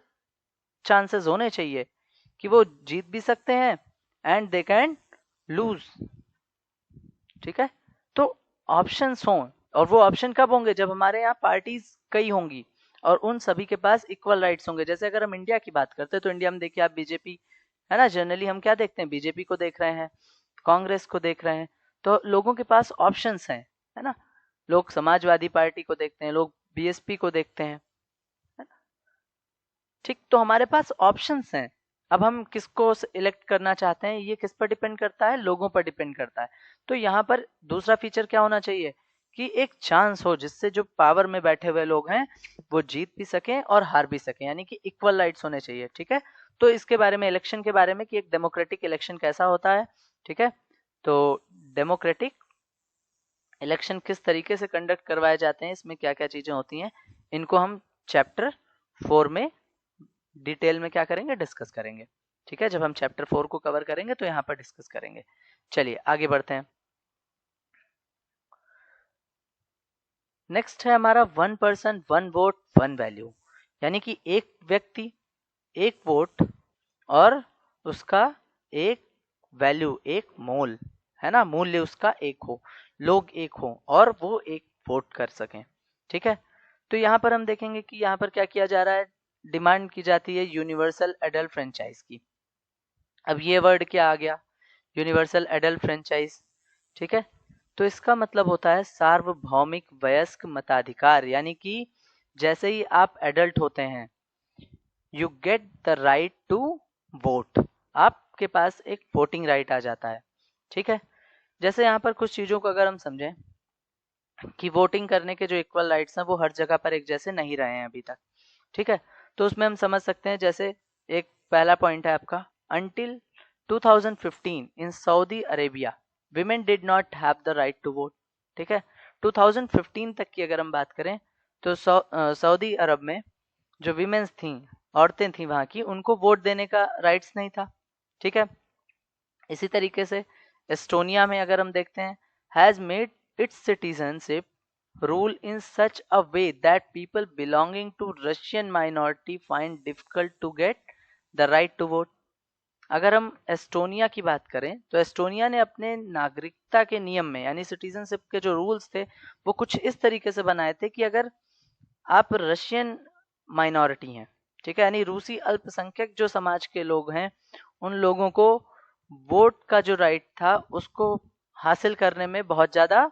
चांसेस होने चाहिए कि वो जीत भी सकते हैं एंड दे कैन लूज, ठीक है। तो ऑप्शंस हों, और वो ऑप्शन कब होंगे, जब हमारे यहाँ पार्टीज कई होंगी और उन सभी के पास इक्वल राइट्स होंगे। जैसे अगर हम इंडिया की बात करते हैं तो इंडिया में देखिए आप बीजेपी, है ना, जनरली हम क्या देखते हैं, बीजेपी को देख रहे हैं, कांग्रेस को देख रहे हैं। तो लोगों के पास ऑप्शंस हैं, है ना, लोग समाजवादी पार्टी को देखते हैं, लोग बीएसपी को देखते हैं, ठीक। तो हमारे पास ऑप्शंस हैं। अब हम किसको इलेक्ट करना चाहते हैं, ये किस पर डिपेंड करता है, लोगों पर डिपेंड करता है। तो यहाँ पर दूसरा फीचर क्या होना चाहिए कि एक चांस हो जिससे जो पावर में बैठे हुए लोग हैं वो जीत भी सकें और हार भी सकें, यानी कि इक्वल राइट्स होने चाहिए, ठीक है। तो इसके बारे में, इलेक्शन के बारे में कि एक डेमोक्रेटिक इलेक्शन कैसा होता है, ठीक है। तो डेमोक्रेटिक इलेक्शन किस तरीके से कंडक्ट करवाए जाते हैं, इसमें क्या क्या चीजें होती हैं, इनको हम चैप्टर 4 में डिटेल में क्या करेंगे, डिस्कस करेंगे, ठीक है। जब हम चैप्टर 4 को कवर करेंगे तो यहाँ पर डिस्कस करेंगे। चलिए आगे बढ़ते हैं। नेक्स्ट है हमारा 1 पर्सन 1 वोट 1 वैल्यू, यानी कि एक व्यक्ति एक वोट और उसका एक वैल्यू, एक मोल, है ना, मूल्य उसका एक हो, लोग एक हो और वो एक वोट कर सकें, ठीक है। तो यहाँ पर हम देखेंगे कि यहाँ पर क्या किया जा रहा है, डिमांड की जाती है यूनिवर्सल एडल्ट फ्रेंचाइज की। अब ये वर्ड क्या आ गया, यूनिवर्सल एडल्ट फ्रेंचाइज, ठीक है। तो इसका मतलब होता है सार्वभौमिक वयस्क मताधिकार, यानी कि जैसे ही आप एडल्ट होते हैं, you get the right to vote, आपके पास एक वोटिंग राइट आ जाता है, ठीक है। जैसे यहाँ पर कुछ चीजों को अगर हम समझें कि वोटिंग करने के जो इक्वल राइट्स हैं वो हर जगह पर एक जैसे नहीं रहे हैं अभी तक, ठीक है। तो उसमें हम समझ सकते हैं, जैसे एक पहला पॉइंट है आपका, until 2015 in Saudi Arabia women did not have the right to vote, ठीक है। 2015 तक की अगर हम बात करें तो सऊदी अरब में जो विमेन्स थी, औरतें थी वहां की, उनको वोट देने का राइट्स नहीं था, ठीक है। इसी तरीके से एस्टोनिया में अगर हम देखते हैं, has made it's citizenship rule in such a way that people belonging to Russian minority find difficult to get the right to vote. अगर हम एस्टोनिया की बात करें तो एस्टोनिया ने अपने नागरिकता के नियम में यानी सिटीजनशिप के जो रूल्स थे वो कुछ इस तरीके से बनाए थे कि अगर आप रशियन माइनॉरिटी हैं, ठीक है, यानी रूसी अल्पसंख्यक जो समाज के लोग हैं, उन लोगों को वोट का जो राइट था उसको हासिल करने में बहुत ज़्यादा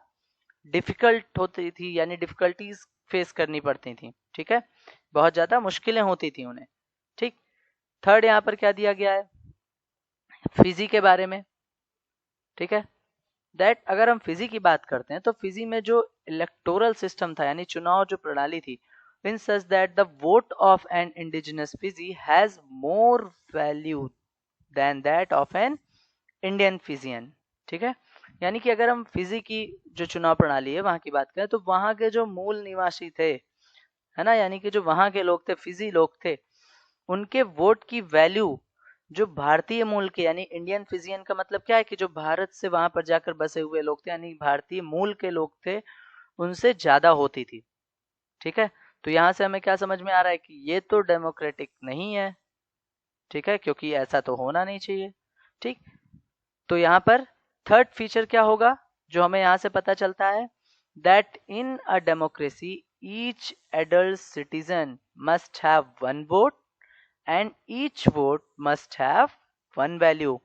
डिफ़िकल्ट होती थी, यानी डिफ़िकल्टीज़ फेस करनी पड़ती थी, ठीक है? बहुत ज़्यादा मुश्किलें होती थी उन्हें, ठीक? थर्ड यहाँ पर क्या दिया गया है? फिजी के बारे में, ठीक है? दैट अगर हम फिजी की बात करते हैं तो फिजी में जो इलेक्टोरल सिस्टम था यानी चुनाव जो प्रणाली थी, in such that the vote of an indigenous Fiji has more value than that of an Indian Fijian, ठीक है? यानी कि अगर हम फिजी की जो चुनाव प्रणाली है वहां की बात करें तो वहां के जो मूल निवासी थे, है ना, यानी कि जो वहां के लोग थे, फिजी लोग थे, उनके वोट की वैल्यू जो भारतीय मूल के यानी इंडियन फिजियन का मतलब क्या है कि जो भारत से वहां पर जाकर बसे हुए लोग थे यानी भारतीय मूल के लोग थे, उनसे ज्यादा होती थी, ठीक है? तो यहाँ से हमें क्या समझ में आ रहा है कि ये तो डेमोक्रेटिक नहीं है, ठीक है, क्योंकि ऐसा तो होना नहीं चाहिए, ठीक? तो यहाँ पर थर्ड फीचर क्या होगा जो हमें यहाँ से पता चलता है? That in a democracy each adult citizen must have one vote and each vote must have one value.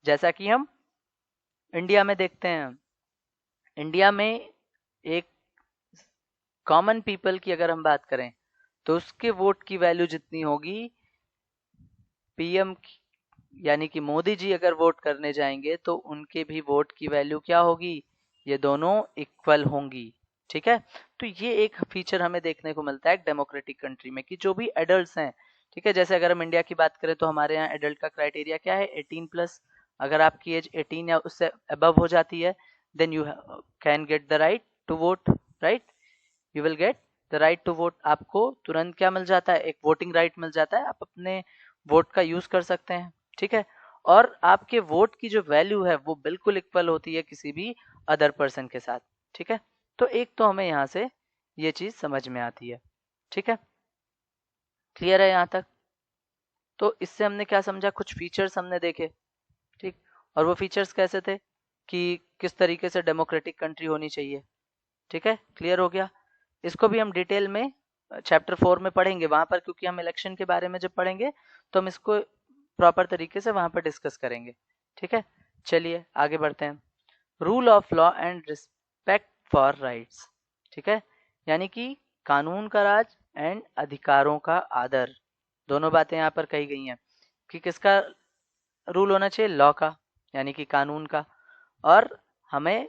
जैसा कि हम इंडिया में देखते हैं, इंडिया में एक कॉमन पीपल की अगर हम बात करें तो उसके वोट की वैल्यू जितनी होगी, पीएम यानी कि मोदी जी अगर वोट करने जाएंगे तो उनके भी वोट की वैल्यू क्या होगी? ये दोनों इक्वल होंगी, ठीक है? तो ये एक फीचर हमें देखने को मिलता है एक डेमोक्रेटिक कंट्री में कि जो भी एडल्ट्स हैं, ठीक है, जैसे अगर हम इंडिया की बात करें तो हमारे यहाँ एडल्ट का क्राइटेरिया क्या है? 18+। अगर आपकी एज 18 या उससे अबव हो जाती है then you can get the right to vote, right? You will get the right to vote. आपको तुरंत क्या मिल जाता है? एक वोटिंग राइट मिल जाता है, आप अपने वोट का यूज कर सकते हैं, ठीक है? और आपके वोट की जो वैल्यू है वो बिल्कुल इक्वल होती है किसी भी अदर पर्सन के साथ, ठीक है? तो एक तो हमें यहाँ से ये चीज समझ में आती है, ठीक है? क्लियर है यहाँ तक? तो इससे हमने क्या समझा? कुछ फीचर्स हमने देखे, ठीक? और वो फीचर्स कैसे थे कि किस तरीके से डेमोक्रेटिक कंट्री होनी चाहिए, ठीक है? क्लियर हो गया? इसको भी हम डिटेल में चैप्टर 4 में पढ़ेंगे वहां पर, क्योंकि हम इलेक्शन के बारे में जब पढ़ेंगे तो हम इसको प्रॉपर तरीके से वहां पर डिस्कस करेंगे, ठीक है? चलिए आगे बढ़ते हैं। Rule of law and respect for rights, ठीक है, यानी कि कानून का राज एंड अधिकारों का आदर, दोनों बातें यहाँ पर कही गई हैं कि किसका रूल होना चाहिए? लॉ का, यानी कि कानून का, और हमें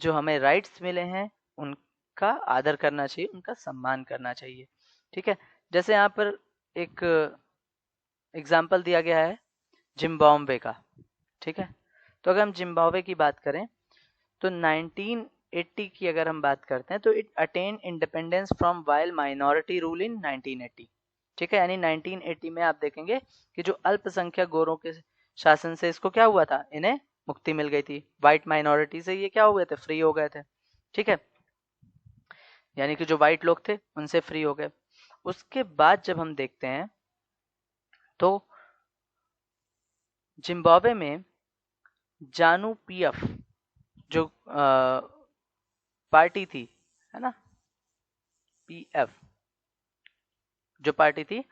जो हमें राइट्स मिले हैं उनका आदर करना चाहिए, उनका सम्मान करना चाहिए, ठीक है? जैसे यहाँ पर एक एग्जाम्पल दिया गया है जिम्बाब्वे का, ठीक है? तो अगर हम जिम्बाब्वे की बात करें तो 1980 की अगर हम बात करते हैं तो it attain independence from while minority rule in 1980, ठीक है? यानी 1980 में आप देखेंगे कि जो अल्पसंख्यक गोरों के शासन से इसको क्या हुआ था? इन्हें मुक्ति मिल गई थी। वाइट माइनॉरिटी से ये क्या हो गए थे? फ्री हो गए थे, ठीक है? यानी कि जो वाइट लोग थे उनसे फ्री हो गए। उसके बाद जब हम देखते हैं तो जिम्बाब्वे में जानू पीएफ जो पार्टी थी, है ना, पीएफ जो पार्टी थी,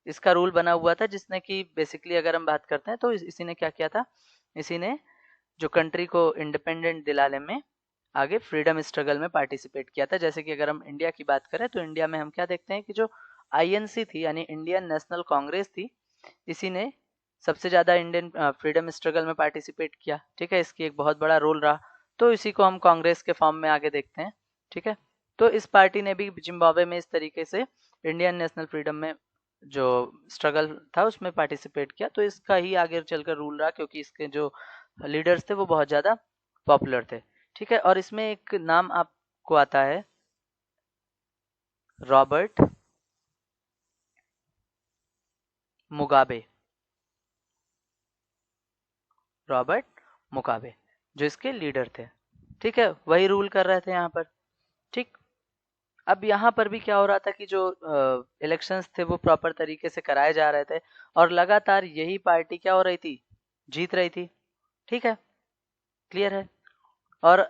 इसका रूल बना हुआ था जिसने कि बेसिकली अगर हम बात करते हैं तो इसी ने क्या किया था? इसी ने जो कंट्री को इंडिपेंडेंट दिलाने में आगे फ्रीडम स्ट्रगल में पार्टिसिपेट किया था। जैसे कि अगर हम इंडिया की बात करें तो इंडिया में हम क्या देखते हैं कि जो आईएनसी थी यानी इंडियन नेशनल कांग्रेस थी, इसी ने सबसे ज़्यादा इंडियन फ्रीडम स्ट्रगल में पार्टिसिपेट किया, ठीक है? इसकी एक बहुत बड़ा रोल रहा, तो इसी को हम कांग्रेस के फॉर्म में आगे देखते हैं, ठीक है? तो इस पार्टी ने भी जिम्बाब्वे में इस तरीके से इंडियन नेशनल फ्रीडम में जो स्ट्रगल था उसमें पार्टिसिपेट किया, तो इसका ही आगे चलकर रूल रहा क्योंकि इसके जो लीडर्स थे वो बहुत ज़्यादा पॉपुलर थे, ठीक है? और इसमें एक नाम आपको आता है रॉबर्ट मुगाबे, रॉबर्ट मुगाबे जो इसके लीडर थे, ठीक है? वही रूल कर रहे थे यहाँ पर, ठीक? अब यहाँ पर भी क्या हो रहा था कि जो इलेक्शंस थे वो प्रॉपर तरीके से कराए जा रहे थे और लगातार यही पार्टी क्या हो रही थी, जीत रही थी। ठीक है, क्लियर है। और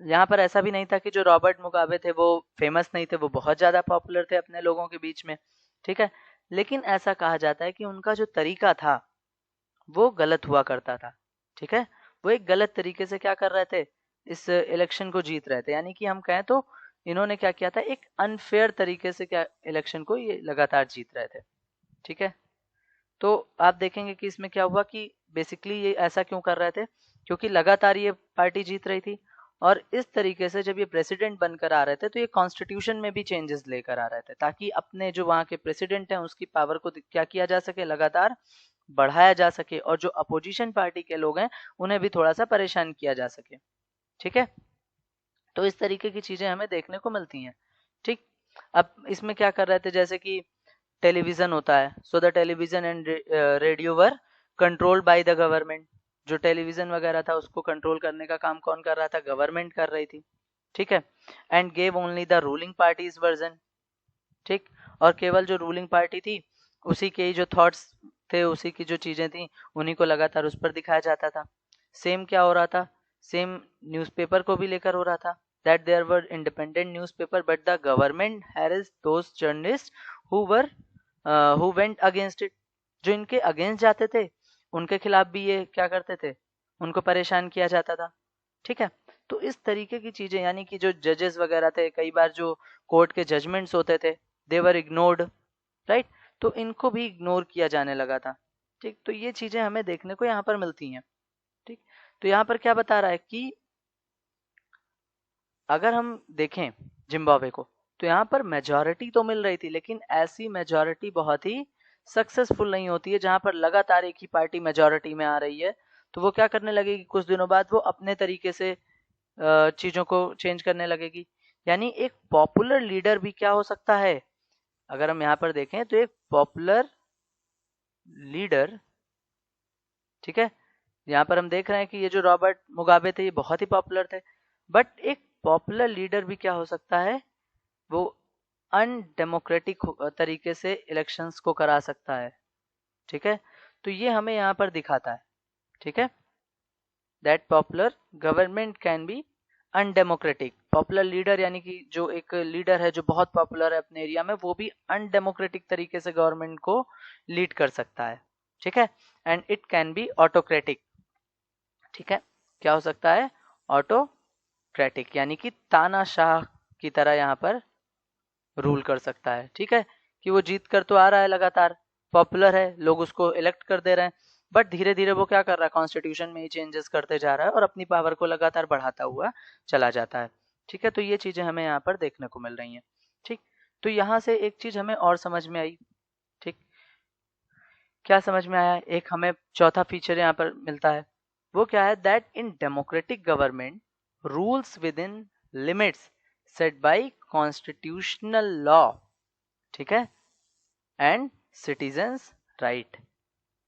यहाँ पर ऐसा भी नहीं था कि जो रॉबर्ट मुगाबे थे वो फेमस नहीं थे, वो बहुत ज़्यादा पॉपुलर थे अपने लोगों के बीच में। ठीक है, लेकिन ऐसा कहा जाता है कि उनका जो तरीका था वो गलत हुआ करता था। ठीक है, वो एक गलत तरीके से क्या कर रहे थे, इस इलेक्शन को जीत रहे थे। यानी कि हम कहें तो इन्होंने क्या किया था, एक अनफेयर तरीके से क्या इलेक्शन को ये लगातार जीत रहे थे। ठीक है, तो आप देखेंगे कि इसमें क्या हुआ कि बेसिकली ये ऐसा क्यों कर रहे थे, क्योंकि लगातार ये पार्टी जीत रही थी और इस तरीके से जब ये प्रेसिडेंट बनकर आ रहे थे तो ये कॉन्स्टिट्यूशन में भी चेंजेस लेकर आ रहे थे, ताकि अपने जो वहाँ के प्रेसिडेंट हैं उसकी पावर को क्या किया जा सके, लगातार बढ़ाया जा सके और जो अपोजिशन पार्टी के लोग हैं उन्हें भी थोड़ा सा परेशान किया जा सके। ठीक है, तो इस तरीके की चीजें हमें देखने को मिलती हैं। ठीक, अब इसमें क्या कर रहे थे, जैसे कि टेलीविजन होता है, so the television and radio were controlled by the government. जो टेलीविजन वगैरह था उसको कंट्रोल करने का काम कौन कर रहा था, गवर्नमेंट कर रही थी। ठीक है, and gave only the ruling parties version. ठीक, और केवल जो रूलिंग पार्टी थी उसी के ही जो थॉट्स थे, उसी की जो चीजें थी उन्हीं को लगातार उस पर दिखाया जाता था। सेम क्या हो रहा था, सेम न्यूज़पेपर को भी लेकर हो रहा था, that there were independent newspaper but the government harassed those journalists who went against it। जो इनके अगेंस्ट जाते थे उनके खिलाफ भी ये क्या करते थे, उनको परेशान किया जाता था। ठीक है, तो इस तरीके की चीजें, यानी कि जो जजेस वगैरह थे, कई बार जो कोर्ट के जजमेंट्स होते थे देवर इग्नोर्ड, राइट, तो इनको भी इग्नोर किया जाने लगा था। ठीक, तो ये चीजें हमें देखने को यहाँ पर मिलती हैं। ठीक, तो यहाँ पर क्या बता रहा है कि अगर हम देखें जिम्बाब्वे को, तो यहाँ पर मेजॉरिटी तो मिल रही थी, लेकिन ऐसी मेजॉरिटी बहुत ही सक्सेसफुल नहीं होती है जहाँ पर लगातार एक ही पार्टी मेजॉरिटी में आ रही है। तो वो क्या करने लगेगी, कुछ दिनों बाद वो अपने तरीके से चीजों को चेंज करने लगेगी। यानी एक पॉपुलर लीडर भी क्या हो सकता है, अगर हम यहाँ पर देखें तो एक पॉपुलर लीडर, ठीक है, यहाँ पर हम देख रहे हैं कि ये जो रॉबर्ट मुगाबे थे ये बहुत ही पॉपुलर थे, बट एक पॉपुलर लीडर भी क्या हो सकता है, वो अनडेमोक्रेटिक तरीके से इलेक्शंस को करा सकता है। ठीक है, तो ये हमें यहाँ पर दिखाता है। ठीक है, that popular government can be undemocratic. Popular leader यानी कि जो एक लीडर है जो बहुत पॉपुलर है अपने एरिया में, वो भी अनडेमोक्रेटिक तरीके से गवर्नमेंट को लीड कर सकता है। ठीक है, and it can be autocratic. ठीक है, क्या हो सकता है, ऑटोक्रेटिक, यानी कि तानाशाह की तरह यहाँ पर रूल कर सकता है। ठीक है, कि वो जीत कर तो आ रहा है, लगातार पॉपुलर है, लोग उसको इलेक्ट कर दे रहे हैं, बट धीरे धीरे वो क्या कर रहा है, कॉन्स्टिट्यूशन में ही चेंजेस करते जा रहा है और अपनी पावर को लगातार बढ़ाता हुआ चला जाता है। ठीक है, तो ये चीजें हमें यहाँ पर देखने को मिल रही हैं। ठीक, तो यहाँ से एक चीज हमें और समझ में आई। ठीक, क्या समझ में आया, एक हमें चौथा फीचर यहाँ पर मिलता है, वो क्या है, that in democratic government rules within limits set by constitutional law. ठीक है, एंड सिटीजन्स राइट।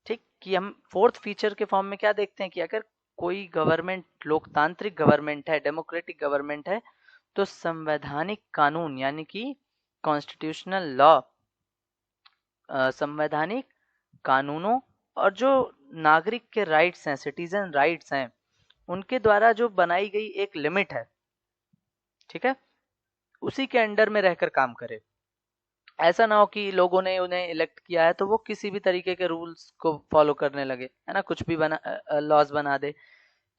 ठीक, कि हम फोर्थ फीचर के फॉर्म में क्या देखते हैं कि अगर कोई गवर्नमेंट लोकतांत्रिक गवर्नमेंट है, डेमोक्रेटिक गवर्नमेंट है, तो संवैधानिक कानून यानी कि कॉन्स्टिट्यूशनल लॉ, संवैधानिक कानूनों और जो नागरिक के राइट्स हैं, सिटीजन राइट्स हैं, उनके द्वारा जो बनाई गई एक लिमिट है, ठीक है, उसी के अंडर में रहकर काम करे। ऐसा ना हो कि लोगों ने उन्हें इलेक्ट किया है तो वो किसी भी तरीके के रूल्स को फॉलो करने लगे, है ना, कुछ भी बना लॉज बना दे।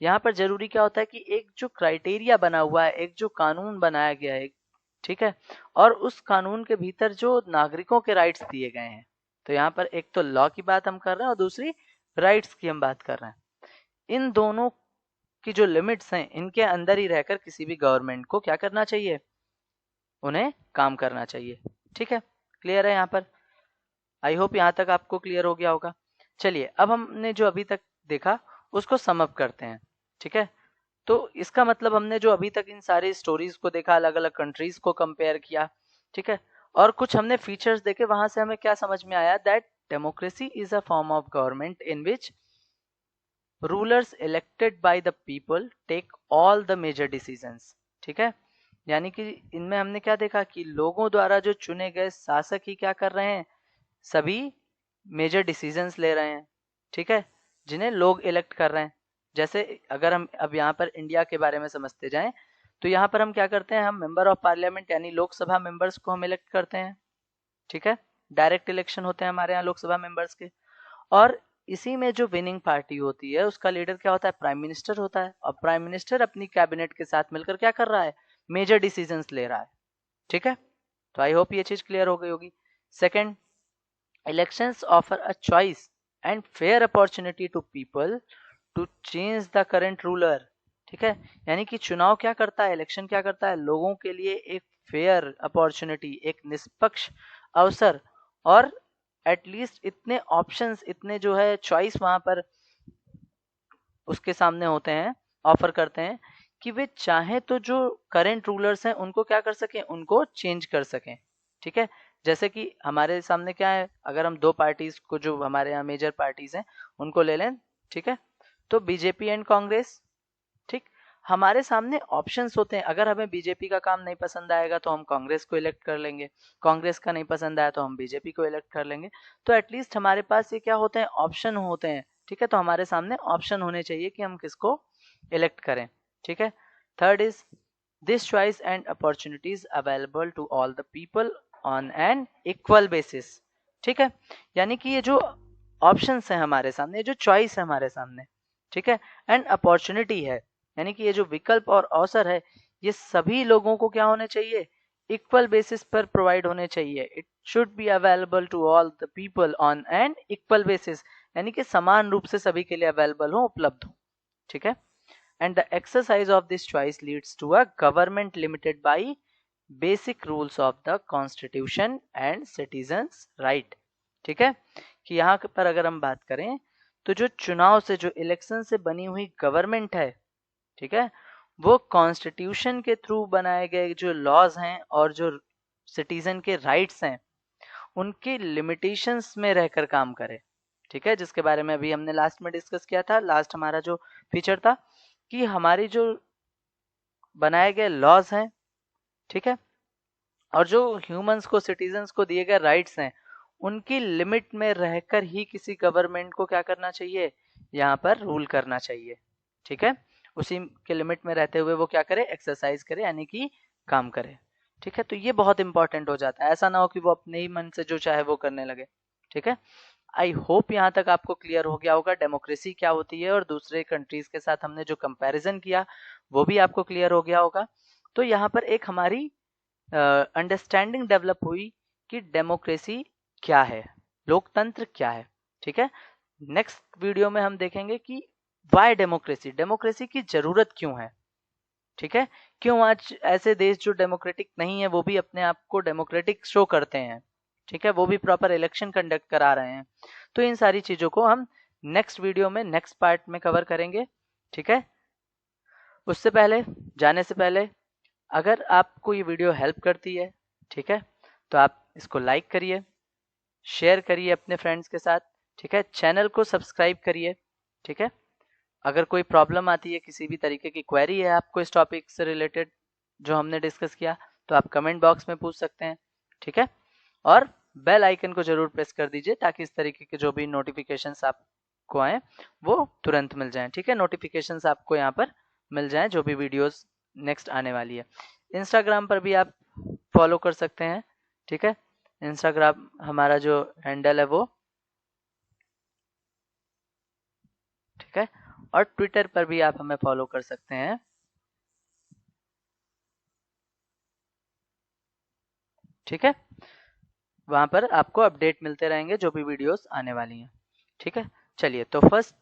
यहाँ पर जरूरी क्या होता है कि एक जो क्राइटेरिया बना हुआ है, एक जो कानून बनाया गया है, ठीक है, और उस कानून के भीतर जो नागरिकों के राइट्स दिए गए हैं। तो यहाँ पर एक तो लॉ की बात हम कर रहे हैं और दूसरी राइट्स की हम बात कर रहे हैं। इन दोनों की जो लिमिट्स हैं इनके अंदर ही रहकर किसी भी गवर्नमेंट को क्या करना चाहिए, उन्हें काम करना चाहिए। ठीक है, क्लियर है यहाँ पर, आई होप यहाँ तक आपको क्लियर हो गया होगा। चलिए अब हमने जो अभी तक देखा उसको सम अप करते हैं। ठीक है, तो इसका मतलब हमने जो अभी तक इन सारी स्टोरीज को देखा, अलग अलग कंट्रीज को कंपेयर किया, ठीक है, और कुछ हमने फीचर्स देखे, वहां से हमें क्या समझ में आया, that democracy is a form of government in which rulers elected by the people take all the major decisions. ठीक है, यानी कि इनमें हमने क्या देखा कि लोगों द्वारा जो चुने गए शासक ही क्या कर रहे हैं, सभी मेजर डिसीजंस ले रहे हैं, ठीक है, जिन्हें लोग इलेक्ट कर रहे हैं। जैसे अगर हम अब यहाँ पर इंडिया के बारे में समझते जाएं, तो यहाँ पर हम क्या करते हैं, हम मेंबर ऑफ पार्लियामेंट यानी लोकसभा मेंबर्स को हम इलेक्ट करते हैं, ठीक है, डायरेक्ट इलेक्शन होते हैं हमारे यहाँ लोकसभा मेंबर्स के। और इसी में जो विनिंग पार्टी होती है उसका लीडर क्या होता है, प्राइम मिनिस्टर होता है। और प्राइम मिनिस्टर अपनी कैबिनेट के साथ मिलकर क्या कर रहा है, मेजर डिसीजंस ले रहा है, ठीक है। तो आई होप ये चीज क्लियर हो गई होगी। Second, elections offer a choice and fair opportunity to people to change the current ruler, ठीक है। यानी कि चुनाव क्या करता है, इलेक्शन क्या करता है, लोगों के लिए एक फेयर अपॉर्चुनिटी, एक निष्पक्ष अवसर, और एटलीस्ट इतने ऑप्शंस, इतने जो है चॉइस वहां पर उसके सामने होते हैं, ऑफर करते हैं कि वे चाहे तो जो करंट रूलर्स हैं उनको क्या कर सकें, उनको चेंज कर सकें, ठीक है। जैसे कि हमारे सामने क्या है, अगर हम दो पार्टीज को, जो हमारे यहाँ मेजर पार्टीज हैं उनको ले लें, ठीक है, तो बीजेपी एंड कांग्रेस, ठीक। हमारे सामने ऑप्शंस होते हैं, अगर हमें बीजेपी का काम नहीं पसंद आएगा तो हम कांग्रेस को इलेक्ट कर लेंगे, कांग्रेस का नहीं पसंद आया तो हम बीजेपी को इलेक्ट कर लेंगे। तो एटलीस्ट हमारे पास ये क्या होते हैं, ऑप्शन होते हैं, ठीक है। तो हमारे सामने ऑप्शन होने चाहिए कि हम किसको इलेक्ट करें, ठीक है। Third is this choice and opportunities available to all the people on an equal basis, ठीक है। यानी कि ये जो ऑप्शंस हैं हमारे सामने, जो चॉइस है हमारे सामने, ठीक है, एंड अपॉर्चुनिटी है, यानी कि ये जो विकल्प और अवसर है, ये सभी लोगों को क्या होने चाहिए, इक्वल बेसिस पर प्रोवाइड होने चाहिए। It should be available to all the people on an equal basis, यानी कि समान रूप से सभी के लिए अवेलेबल हो, उपलब्ध हो, ठीक है। And the exercise of this choice leads to a government limited by basic rules of the constitution and citizens right, ठीक है। कि यहाँ पर अगर हम बात करें तो जो चुनाव से, जो इलेक्शन से बनी हुई गवर्नमेंट है, ठीक है, वो कॉन्स्टिट्यूशन के थ्रू बनाए गए जो लॉज हैं और जो सिटीजन के राइट्स हैं उनके लिमिटेशंस में रहकर काम करे, ठीक है। जिसके बारे में अभी हमने लास्ट में डिस्कस किया था, लास्ट हमारा जो फीचर था कि हमारी जो बनाए गए लॉज हैं, ठीक है, और जो ह्यूमंस को, सिटीजन्स को दिए गए राइट्स हैं, उनकी लिमिट में रहकर ही किसी गवर्नमेंट को क्या करना चाहिए, यहाँ पर रूल करना चाहिए, ठीक है। उसी के लिमिट में रहते हुए वो क्या करे, एक्सरसाइज करे, यानी कि काम करे, ठीक है। तो ये बहुत इंपॉर्टेंट हो जाता है, ऐसा ना हो कि वो अपने ही मन से जो चाहे वो करने लगे, ठीक है। आई होप यहाँ तक आपको क्लियर हो गया होगा डेमोक्रेसी क्या होती है, और दूसरे कंट्रीज के साथ हमने जो कंपैरिजन किया वो भी आपको क्लियर हो गया होगा। तो यहाँ पर एक हमारी अंडरस्टैंडिंग डेवलप हुई कि डेमोक्रेसी क्या है, लोकतंत्र क्या है, ठीक है। नेक्स्ट वीडियो में हम देखेंगे कि वाई डेमोक्रेसी, डेमोक्रेसी की जरूरत क्यों है, ठीक है। क्यों आज ऐसे देश जो डेमोक्रेटिक नहीं है वो भी अपने आप को डेमोक्रेटिक शो करते हैं, ठीक है, वो भी प्रॉपर इलेक्शन कंडक्ट करा रहे हैं। तो इन सारी चीजों को हम नेक्स्ट वीडियो में, नेक्स्ट पार्ट में कवर करेंगे, ठीक है। उससे पहले, जाने से पहले, अगर आपको ये वीडियो हेल्प करती है, ठीक है, तो आप इसको लाइक करिए, शेयर करिए अपने फ्रेंड्स के साथ, ठीक है। चैनल को सब्सक्राइब करिए, ठीक है। अगर कोई प्रॉब्लम आती है, किसी भी तरीके की क्वेरी है आपको इस टॉपिक से रिलेटेड जो हमने डिस्कस किया, तो आप कमेंट बॉक्स में पूछ सकते हैं, ठीक है। और बेल आइकन को जरूर प्रेस कर दीजिए ताकि इस तरीके के जो भी नोटिफिकेशंस आपको आए वो तुरंत मिल जाएं, ठीक है। नोटिफिकेशंस आपको यहाँ पर मिल जाएं जो भी वीडियोस नेक्स्ट आने वाली है। इंस्टाग्राम पर भी आप फॉलो कर सकते हैं, ठीक है। इंस्टाग्राम हमारा जो हैंडल है वो, ठीक है। और ट्विटर पर भी आप हमें फॉलो कर सकते हैं, ठीक है। वहां पर आपको अपडेट मिलते रहेंगे जो भी वीडियोस आने वाली हैं, ठीक है। चलिए, तो फर्स्ट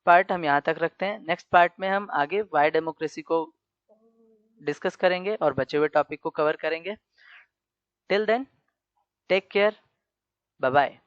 पार्ट हम यहाँ तक रखते हैं। नेक्स्ट पार्ट में हम आगे वाई डेमोक्रेसी को डिस्कस करेंगे और बचे हुए टॉपिक को कवर करेंगे। Till then, take care, bye bye.